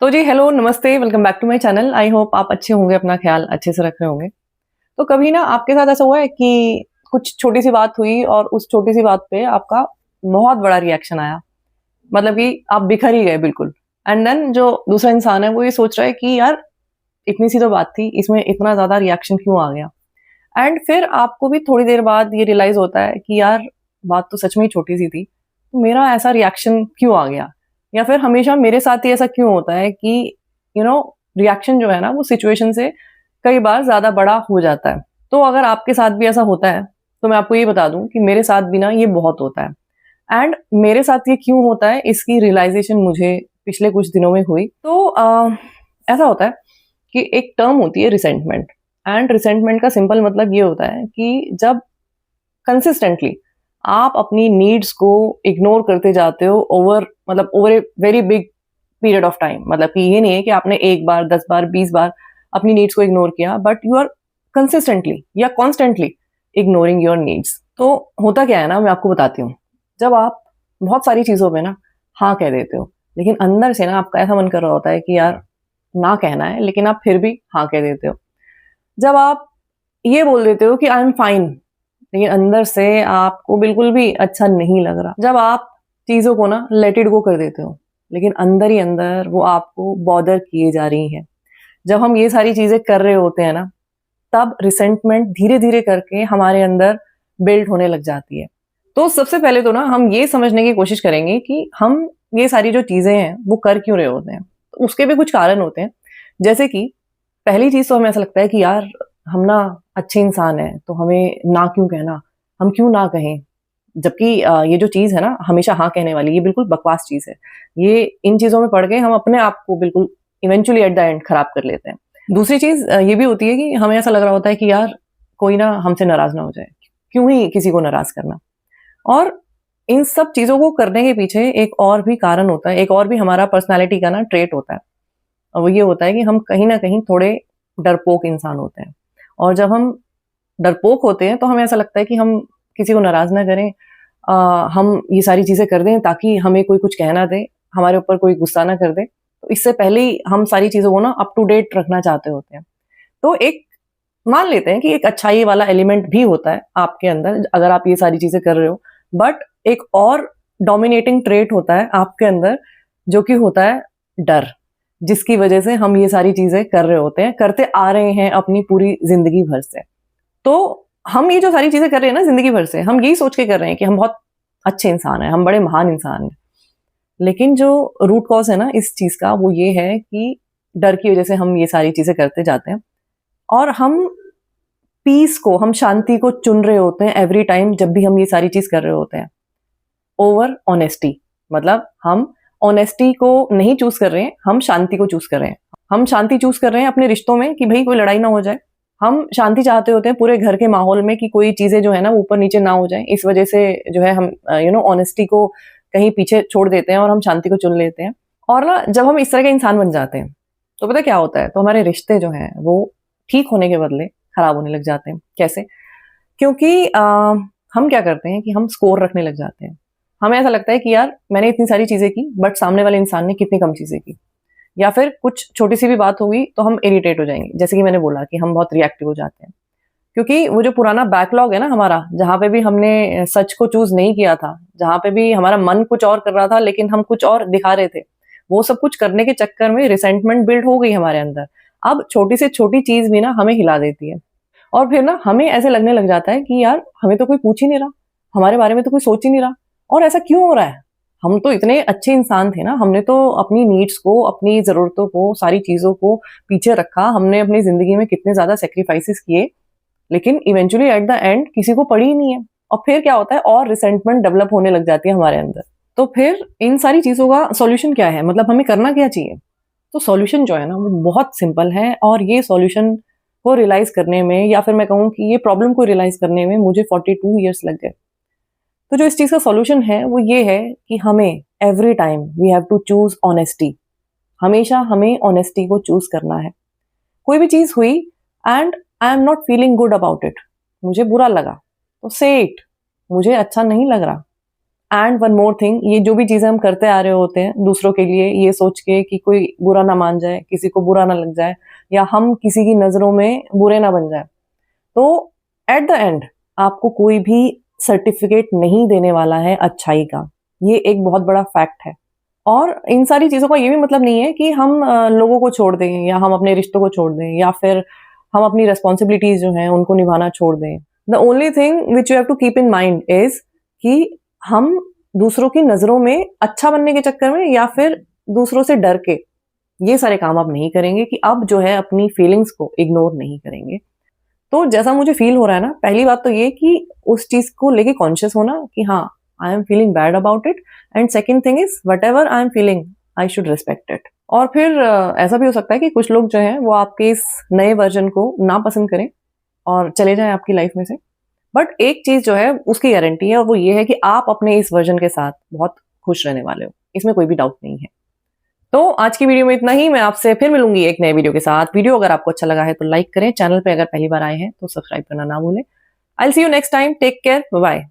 तो जी हेलो, नमस्ते, welcome back to my channel. I hope आप अच्छे होंगे, अपना ख्याल अच्छे से रख रहे होंगे। तो कभी ना आपके साथ ऐसा हुआ है कि कुछ छोटी-सी बात हुई और उस छोटी-सी बात पे आपका बहुत बड़ा रिएक्शन आया? मतलब कि आप बिखर ही गए बिल्कुल। एंड देन जो दूसरा इंसान है वो ये सोच रहा है कि यार इतनी सी तो बात थी, इसमें इतना ज़्यादा रिएक्शन क्यों आ गया? एंड फिर आपको भी थोड़ी देर बाद ये रियलाइज़ होता है कि यार बात तो सच में ही छोटी-सी थी, तो मेरा ऐसा रिएक्शन क्यों आ गया? या फिर हमेशा मेरे साथ ही ऐसा क्यों होता है कि रिएक्शन जो है ना वो सिचुएशन से कई बार ज़्यादा बड़ा हो जाता है। तो अगर आपके साथ भी ऐसा होता है, तो मैं आपको ये बता दूँ कि मेरे साथ भी ना ये बहुत होता है। एंड मेरे साथ ये क्यों होता है इसकी रियलाइज़ेशन मुझे पिछले कुछ दिनों में हुई। तो ऐसा होता है कि एक टर्म होती है रिसेंटमेंट। एंड रिसेंटमेंट का सिंपल मतलब ये होता है कि जब कंसिस्टेंटली आप अपनी नीड्स को इग्नोर करते जाते हो over a very big period of time. मतलब कि ये नहीं है कि आपने 1 बार, 10 बार, 20 बार अपनी नीड्स को इग्नोर किया, बट यू आर कंसिस्टेंटली या कॉन्स्टेंटली इग्नोरिंग योर नीड्स। तो होता क्या है ना, मैं आपको बताती हूँ। जब आप बहुत सारी चीज़ों पे ना हाँ कह देते हो, लेकिन अंदर से ना आपका ऐसा मन कर रहा होता है कि यार ना कहना है, लेकिन आप फिर भी हाँ कह देते हो। जब आप ये बोल देते हो कि आई एम फाइन, लेकिन अंदर से आपको बिल्कुल भी अच्छा नहीं लग रहा। जब आप चीज़ों को ना लेट इट गो कर देते हो, लेकिन अंदर ही अंदर वो आपको बॉदर किए जा रही हैं। जब हम ये सारी चीज़ें कर रहे होते हैं ना, तब रिसेंटमेंट धीरे-धीरे करके हमारे अंदर बिल्ड होने लग जाती है। तो सबसे पहले तो ना हम ये समझने की कोशिश करेंगे कि हम ये सारी जो चीज़ें हैं, वो कर क्यों रहे होते हैं। तो उसके भी कुछ कारण होते हैं। जैसे कि पहली चीज़ तो हमें ऐसा लगता है कि यार हम ना अच्छे इंसान हैं, तो हमें ना क्यों कहना? हम क्यों ना कहें? जबकि ये जो चीज़ है ना हमेशा हाँ कहने वाली, ये बिल्कुल बकवास चीज़ है। ये इन चीज़ों में पड़ के हम अपने आप को बिल्कुल इवेंचुअली एट द एंड खराब कर लेते हैं। दूसरी चीज़ ये भी होती है कि हमें ऐसा लग रहा होता है कि यार कोई ना हमसे नाराज़ ना हो जाए, क्यों ही किसी को नाराज़ करना? और इन सब चीज़ों को करने के पीछे एक और भी कारण होता है, एक और भी हमारा पर्सनैलिटी का ना ट्रेट होता है। और वो ये होता है कि हम कहीं न कहीं थोड़े डरपोक इंसान होते हैं। और जब हम डरपोक होते हैं तो हमें ऐसा लगता है कि हम किसी को नाराज़ ना करें। हम ये सारी चीज़ें कर दें ताकि हमें कोई कुछ कह ना दे, हमारे ऊपर कोई गुस्सा ना कर दे। तो इससे पहले ही हम सारी चीज़ों को ना अप टू डेट रखना चाहते होते हैं। तो एक मान लेते हैं कि एक अच्छाई वाला एलिमेंट भी होता है आपके अंदर अगर आप ये सारी चीज़ें कर रहे हो। बट एक और डोमिनेटिंग ट्रेट होता है आपके अंदर जो कि होता है डर, जिसकी वज़ह से हम ये सारी चीज़ें कर रहे होते हैं, करते आ रहे हैं अपनी पूरी ज़िंदगी भर से। तो हम ये जो सारी चीज़ें कर रहे हैं ना ज़िंदगी भर से, हम यही सोच के कर रहे हैं कि हम बहुत अच्छे इंसान हैं, हम बड़े महान इंसान हैं। लेकिन जो रूट कॉज़ है ना इस चीज़ का वो ये है कि डर की वज़ह से हम ये सारी चीज़ें करते जाते हैं और हम पीस को, हम शांति को चुन रहे होते हैं एवरी टाइम जब भी हम ये सारी चीज़ कर रहे होते हैं। ओवर ऑनेस्टी, मतलब हम ऑनेस्टी को नहीं चूज़ कर रहे हैं, हम शांति को चूज़ कर रहे हैं। हम शांति चूज़ कर रहे हैं अपने रिश्तों में कि भई कोई लड़ाई ना हो जाए। हम शांति चाहते होते हैं पूरे घर के माहौल में कि कोई चीज़ें जो है ना ऊपर-नीचे ना हो जाएँ। इस वज़ह से जो है हम ऑनेस्टी को कहीं पीछे छोड़ देते हैं और हम शांति को चुन लेते हैं। और ना जब हम इस तरह के इंसान बन जाते हैं, तो पता है क्या होता है? तो हमारे रिश्ते जो हैं वो ठीक होने के बदले खराब होने लग जाते हैं। कैसे? क्योंकि हम क्या करते हैं कि हम स्कोर रखने लग जाते हैं। हमें ऐसा लगता है कि यार मैंने इतनी सारी चीज़ें की बट सामने वाले इंसान ने कितनी कम चीज़ें की। या फिर कुछ छोटी-सी भी बात होगी तो हम इरिटेट हो जाएँगे। जैसे कि मैंने बोला कि हम बहुत रिएक्टिव हो जाते हैं। क्योंकि वो जो पुराना बैकलॉग है ना हमारा, जहाँ पे भी हमने सच को चूज़ नहीं किया था, जहाँ पे भी हमारा मन कुछ और कर रहा था लेकिन हम कुछ और दिखा रहे थे, वो सब कुछ करने के चक्कर में रिसेंटमेंट बिल्ड हो गई हमारे अंदर। अब छोटी से छोटी चीज़ भी ना हमें हिला देती है और फिर ना हमें ऐसे लगने लग जाता है कि यार हमें तो कोई पूछ ही नहीं रहा, हमारे बारे में तो कोई सोच ही नहीं रहा और ऐसा क्यों हो रहा है? हम तो इतने अच्छे इंसान थे ना, हमने तो अपनी नीड्स को, अपनी ज़रूरतों को, सारी चीज़ों को पीछे रखा, हमने अपनी ज़िंदगी में कितने ज़्यादा सैक्रिफाइसेस किए, लेकिन इवेंचुअली एट द एंड किसी को पड़ी ही नहीं है। और फिर क्या होता है और रिसेंटमेंट डेवलप होने लग जाती है हमारे अंदर। तो फिर इन सारी चीज़ों का सॉल्यूशन क्या है? मतलब हमें करना क्या चाहिए? तो सॉल्यूशन जो है ना वो बहुत सिंपल है और ये सॉल्यूशन को रियलाइज़ करने में या फिर मैं कहूँ कि ये प्रॉब्लम को रियलाइज़ करने में मुझे 42 इयर्स लग गए। तो जो इस चीज़ का सॉल्यूशन है वो ये है कि हमें every time we have to choose honesty. हमेशा हमें ऑनेस्टी को चूज़ करना है। कोई भी चीज़ हुई and I am not feeling good about it, मुझे बुरा लगा, तो से इट, मुझे अच्छा नहीं लग रहा। एंड वन मोर थिंग, ये जो भी चीजें हम करते आ रहे होते हैं दूसरों के लिए, ये सोच के कि कोई बुरा ना मान जाए, किसी को बुरा ना लग जाए, या हम किसी की नजरों में बुरे ना बन जाए, तो एट द एंड आपको कोई भी सर्टिफिकेट नहीं देने वाला है अच्छाई का। ये एक बहुत बड़ा फैक्ट है। और इन सारी चीजों का ये भी मतलब नहीं है कि हम लोगों को छोड़ दें, या हम अपने रिश्तों को छोड़ दें, या फिर हम अपनी रेस्पॉन्सिबिलिटीज जो हैं उनको निभाना छोड़ दें। The only thing which you have to keep in mind is कि हम दूसरों की नजरों में अच्छा बनने के चक्कर में, या फिर दूसरों से डर के ये सारे काम आप नहीं करेंगे कि अब जो है अपनी फीलिंग्स को इग्नोर नहीं करेंगे। तो जैसा मुझे फील हो रहा है ना, पहली बात तो ये कि उस चीज को लेके कॉन्शियस होना कि हाँ, I am feeling bad about it, and second thing is what ever I am feeling I should respect it. और फिर ऐसा भी हो सकता है कि कुछ लोग जो हैं वो आपके इस नए वर्जन को ना पसंद करें और चले जाएं आपकी लाइफ में से। बट एक चीज जो है उसकी गारंटी है, और वो ये है कि आप अपने इस वर्जन के साथ बहुत खुश रहने वाले हो, इसमें कोई भी डाउट नहीं है। तो आज की वीडियो में इतना ही। मैं आपसे फिर मिलूंगी एक नए वीडियो के साथ। वीडियो अगर आपको अच्छा लगा है तो लाइक करें, चैनल पे अगर पहली बार आए हैं तो सब्सक्राइब करना ना भूलें। I will see you next time. Take care, bye bye.